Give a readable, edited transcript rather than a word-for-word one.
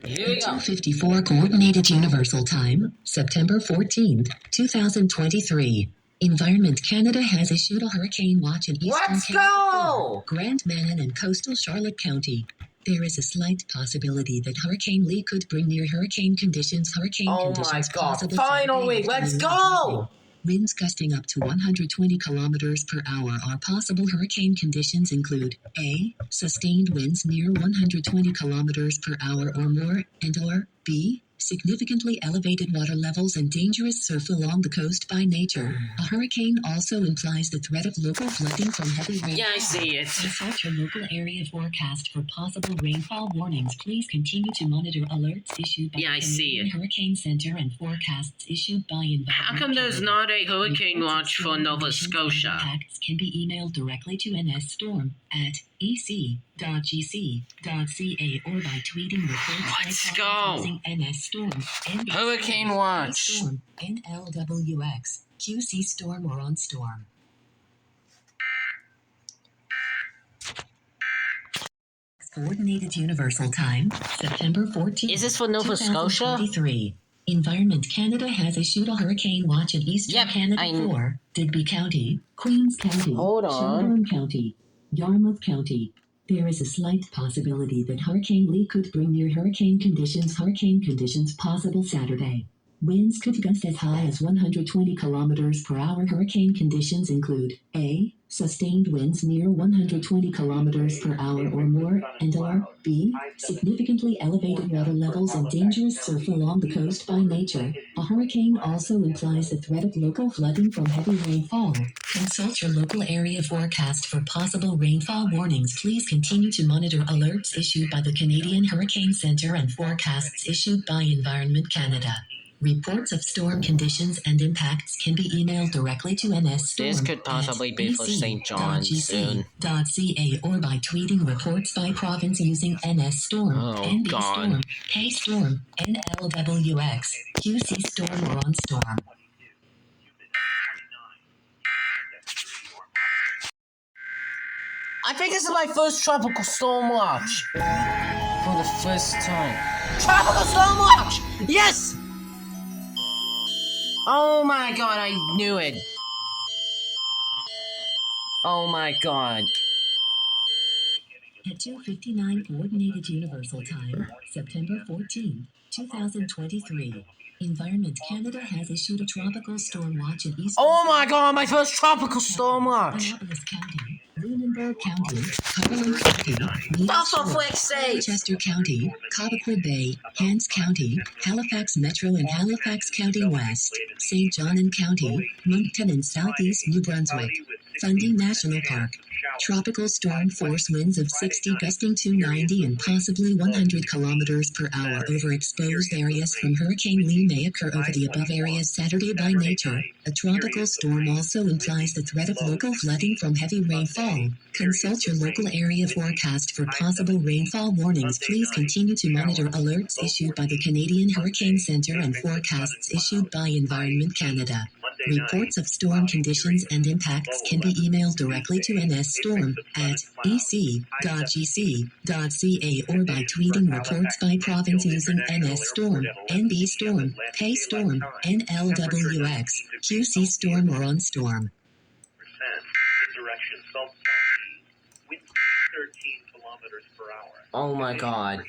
Here we At go. 2:54 Coordinated Universal Time, September 14th, 2023. Environment Canada has issued a hurricane watch in eastern Let's Canada, go! Grand Manan and coastal Charlotte County. There is a slight possibility that Hurricane Lee could bring near hurricane conditions. Oh my god, finally, let's go! Winds gusting up to 120 kilometers per hour are possible. Hurricane conditions include A. Sustained winds near 120 kilometers per hour or more, and or B. Significantly elevated water levels and dangerous surf along the coast by nature. A hurricane also implies the threat of local flooding from heavy rainfall. Yeah, I see it. Consult your local area forecast for possible rainfall warnings. Please continue to monitor alerts issued by Yeah, I the see Canadian it. Hurricane Center and forecasts issued by Environment How come there's Canada. not a hurricane Reports of watch for storm Nova conditions and Scotia? impacts can be emailed directly to NSStorm at ec.gc.ca or by tweeting reports Let's by go. using NSStorm, NBC, Hurricane watch. Storm, NLWX, QC Storm or on Storm. Coordinated Universal Time, September 14th. Is this for Nova Scotia? 2023. Environment Canada has issued a hurricane watch in eastern Canada for Digby County, Queens County, Shelburne County, Yarmouth County. There is a slight possibility that Hurricane Lee could bring near hurricane conditions. Hurricane conditions possible Saturday. Winds could gust as high as 120 kilometers per hour. Hurricane conditions include A. Sustained winds near 120 kilometers per hour or more, and or B. Significantly elevated water levels and dangerous surf along the coast by nature. A hurricane also implies the threat of local flooding from heavy rainfall. Consult your local area forecast for possible rainfall warnings. Please continue to monitor alerts issued by the Canadian Hurricane Center and forecasts issued by Environment Canada. Reports of storm conditions and impacts can be emailed directly to NSStorm. This could possibly be for St. John's soon. .ca or by tweeting reports by province using NSStorm, NB Storm, K Storm, NLWX, QC Storm or on Storm. I think this is my first tropical storm watch. For the first time. Tropical storm watch! Yes! Oh my god, I knew it. Oh my god. At 2:59 Coordinated Universal Time, September 14, 2023. Environment Canada has issued a tropical storm watch in eastern. Oh my god, my first tropical storm watch. Annapolis County, Lunenburg County, Cumberland County, Needham Shore, Chester County, Cobequid Bay, Hants County, Halifax Metro and Halifax County West, St. John and County, Moncton and Southeast New Brunswick, Fundy National Park. Tropical storm force winds of 60 gusting to 90 and possibly 100 kilometers per hour over exposed areas from Hurricane Lee may occur over the above areas Saturday by nature. A tropical storm also implies the threat of local flooding from heavy rainfall. Consult your local area forecast for possible rainfall warnings. Please continue to monitor alerts issued by the Canadian Hurricane Center and forecasts issued by Environment Canada. Reports of storm conditions and impacts can be emailed directly to NSStorm at ec.gc.ca or by tweeting reports by province using NSStorm, NB Storm, K Storm, NLWX, QC Storm or on Storm. Oh my god.